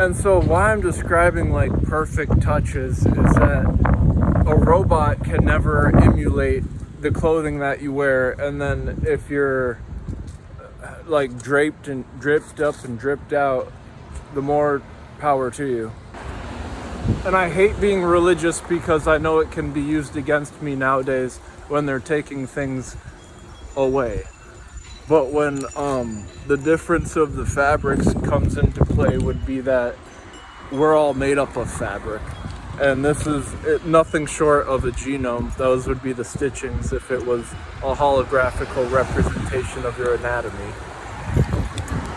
And so why I'm describing like perfect touches is that a robot can never emulate the clothing that you wear. And then if you're like draped and dripped up and dripped out, the more power to you. And I hate being religious because I know it can be used against me nowadays when they're taking things away. But when the difference of the fabrics comes into play would be that we're all made up of fabric. And this is nothing short of a genome. Those would be the stitchings if it was a holographical representation of your anatomy.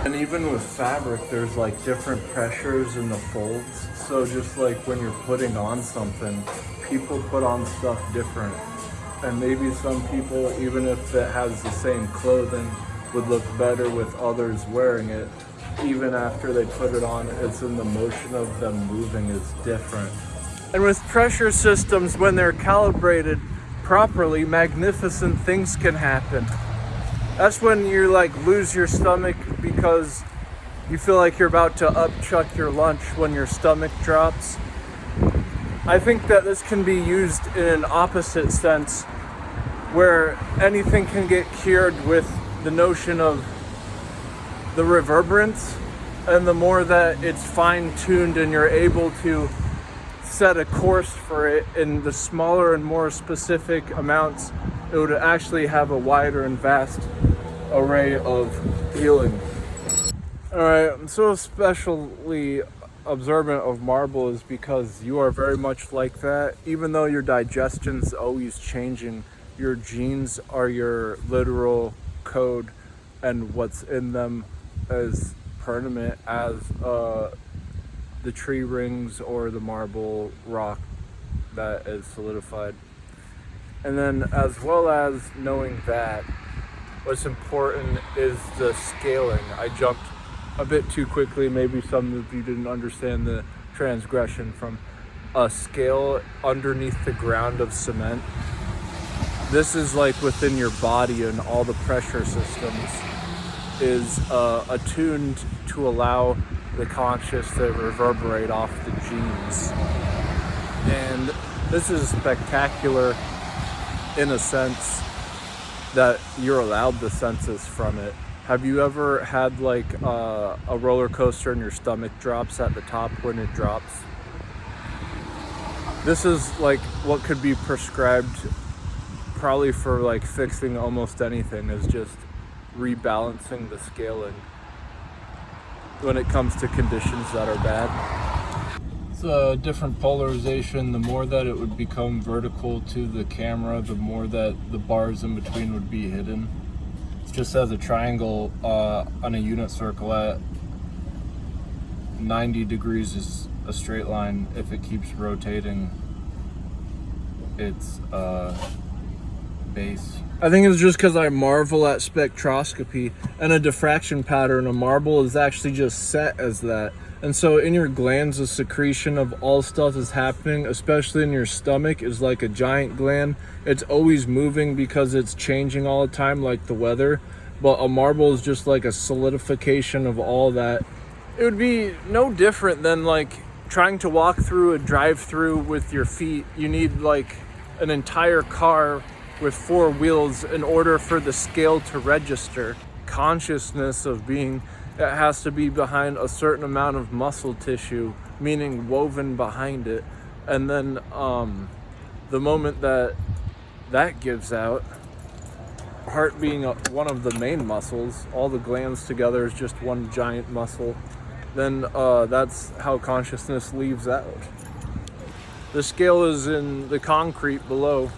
And even with fabric, there's like different pressures in the folds. So just like when you're putting on something, people put on stuff different. And maybe some people, even if it has the same clothing, would look better with others wearing it. Even after they put it on, it's in the motion of them moving is different. And with pressure systems, when they're calibrated properly, magnificent things can happen. That's when you like lose your stomach because you feel like you're about to upchuck your lunch when your stomach drops. I think that this can be used in an opposite sense, where anything can get cured with the notion of the reverberance, and the more that it's fine-tuned and you're able to set a course for it in the smaller and more specific amounts, it would actually have a wider and vast array of healing. Alright, I'm so especially observant of marble is because you are very much like that. Even though your digestion's always changing, your genes are your literal code, and what's in them is permanent as the tree rings or the marble rock that is solidified. And then as well as knowing that, what's important is the scaling. I jumped a bit too quickly. Maybe some of you didn't understand the transgression from a scale underneath the ground of cement. This is like within your body, and all the pressure systems is attuned to allow the conscious to reverberate off the genes. And this is spectacular in a sense that you're allowed the senses from it. Have you ever had like a roller coaster and your stomach drops at the top when it drops? This is like what could be prescribed probably for like fixing almost anything, is just rebalancing the scaling when it comes to conditions that are bad. It's a different polarization. The more that it would become vertical to the camera, the more that the bars in between would be hidden. It's just as a triangle on a unit circle at 90 degrees is a straight line. If it keeps rotating, it's base. I think it's just because I marvel at spectroscopy, and a diffraction pattern of marble is actually just set as that. And so in your glands, the secretion of all stuff is happening, especially in your stomach, is like a giant gland. It's always moving because it's changing all the time, like the weather. But a marble is just like a solidification of all that. It would be no different than like trying to walk through a drive-through with your feet. You need like an entire car with 4 wheels in order for the scale to register. Consciousness of being, it has to be behind a certain amount of muscle tissue, meaning woven behind it. And then the moment that that gives out, heart being one of the main muscles, all the glands together is just one giant muscle, then that's how consciousness leaves out. The scale is in the concrete below.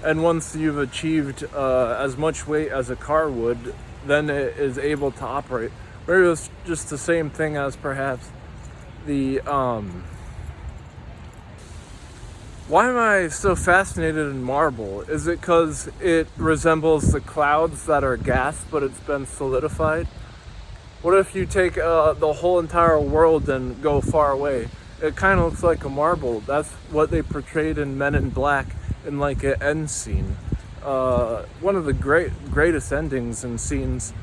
And once you've achieved as much weight as a car would, then it is able to operate. Maybe it's just the same thing as perhaps the... Why am I so fascinated in marble? Is it because it resembles the clouds that are gas, but it's been solidified? What if you take the whole entire world and go far away? It kind of looks like a marble. That's what they portrayed in Men in Black in like an end scene. One of the greatest endings and scenes.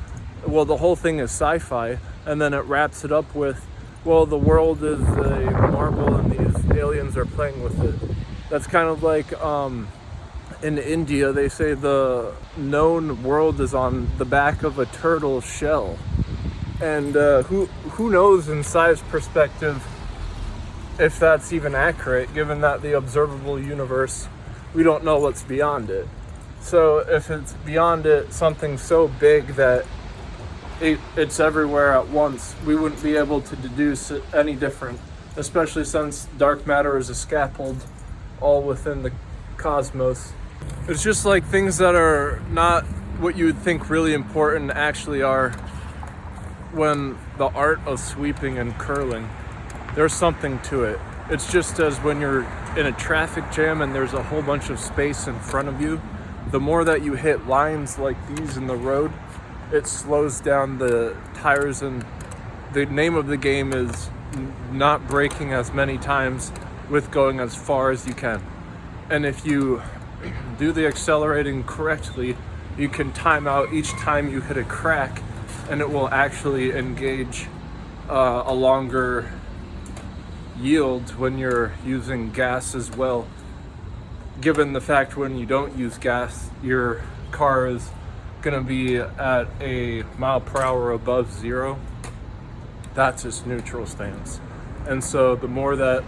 Well, the whole thing is sci-fi, and then it wraps it up with well, the world is a marble and these aliens are playing with it. That's kind of like in India, they say the known world is on the back of a turtle shell. And who knows in size perspective if that's even accurate, given that the observable universe, we don't know what's beyond it. So if it's beyond it, something so big that it's everywhere at once, we wouldn't be able to deduce it any different, especially since dark matter is a scaffold all within the cosmos. It's just like things that are not what you would think really important actually are. When the art of sweeping and curling, there's something to it. It's just as when you're in a traffic jam and there's a whole bunch of space in front of you, the more that you hit lines like these in the road, it slows down the tires, and the name of the game is not braking as many times with going as far as you can. And if you do the accelerating correctly, you can time out each time you hit a crack, and it will actually engage a longer yield when you're using gas as well. Given the fact when you don't use gas, your car is going to be at a mile per hour above zero. That's its neutral stance. And so the more that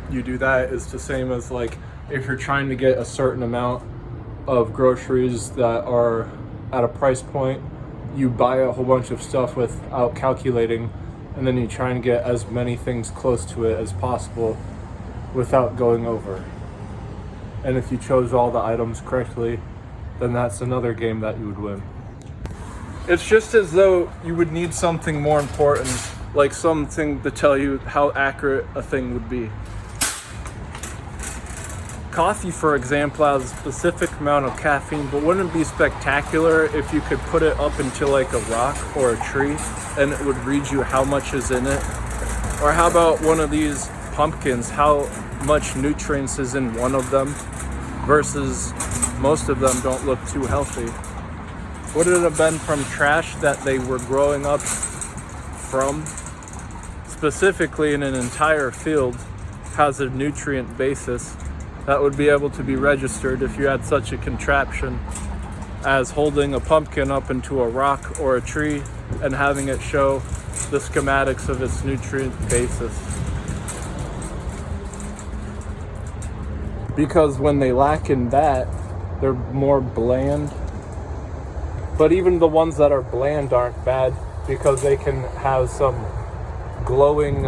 you do that, is the same as like if you're trying to get a certain amount of groceries that are at a price point, you buy a whole bunch of stuff without calculating, and then you try and get as many things close to it as possible without going over. And if you chose all the items correctly, then that's another game that you would win. It's just as though you would need something more important, like something to tell you how accurate a thing would be. Coffee, for example, has a specific amount of caffeine, but wouldn't it be spectacular if you could put it up into like a rock or a tree and it would read you how much is in it? Or how about one of these pumpkins, how much nutrients is in one of them versus most of them don't look too healthy? Would it have been from trash that they were growing up from? Specifically, in an entire field has a nutrient basis that would be able to be registered if you had such a contraption as holding a pumpkin up into a rock or a tree and having it show the schematics of its nutrient basis. Because when they lack in that, they're more bland. But even the ones that are bland aren't bad, because they can have some glowing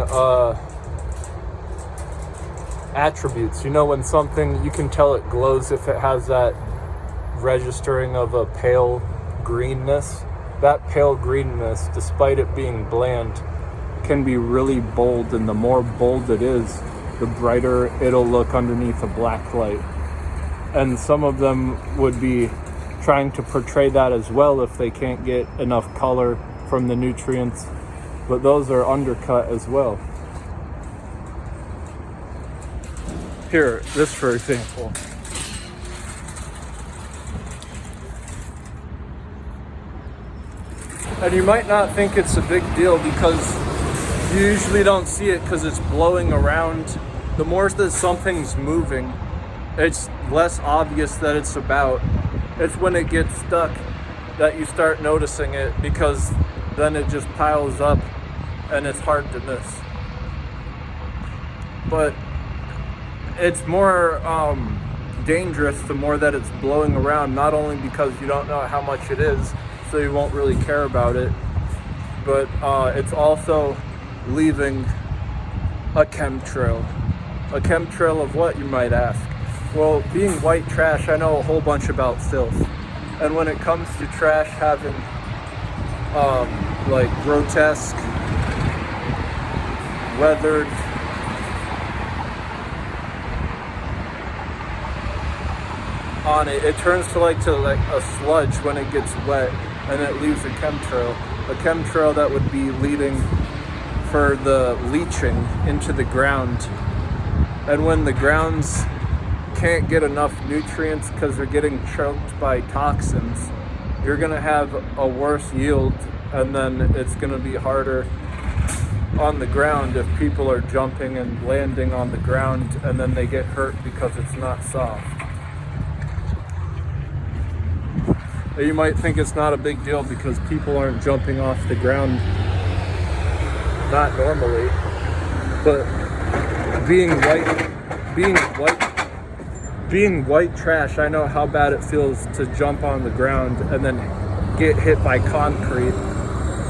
attributes. You know, when something, you can tell it glows if it has that registering of a pale greenness. That pale greenness, despite it being bland, can be really bold, and the more bold it is, the brighter it'll look underneath a black light. And some of them would be trying to portray that as well if they can't get enough color from the nutrients, but those are undercut as well. Here, this for example. And you might not think it's a big deal because you usually don't see it because it's blowing around. The more that something's moving, it's less obvious that it's about. It's when it gets stuck that you start noticing it, because then it just piles up and it's hard to miss. But it's more dangerous the more that it's blowing around, not only because you don't know how much it is, so you won't really care about it, but it's also leaving a chemtrail. A chemtrail of what, you might ask? Well, being white trash, I know a whole bunch about filth. And when it comes to trash having like grotesque, weathered, on it, it turns to like a sludge when it gets wet, and it leaves a chemtrail. A chemtrail that would be leading for the leaching into the ground. And when the grounds can't get enough nutrients because they're getting choked by toxins, you're going to have a worse yield, and then it's going to be harder on the ground if people are jumping and landing on the ground and then they get hurt because it's not soft. You might think it's not a big deal because people aren't jumping off the ground, not normally, but being white trash, I know how bad it feels to jump on the ground and then get hit by concrete.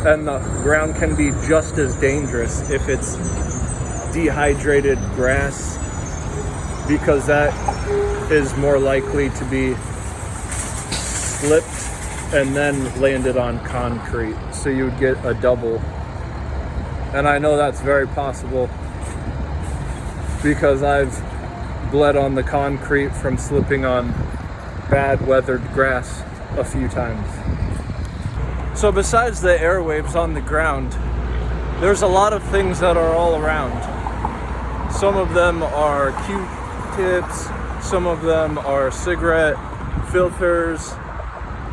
And the ground can be just as dangerous if it's dehydrated grass, because that is more likely to be slipped and then landed on concrete. So you would get a double. And I know that's very possible because I've bled on the concrete from slipping on bad weathered grass a few times. So besides the airwaves on the ground, there's a lot of things that are all around. Some of them are Q-tips, some of them are cigarette filters,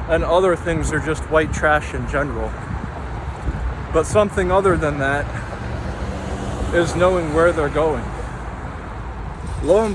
and other things are just white trash in general. But something other than that is knowing where they're going. Lo and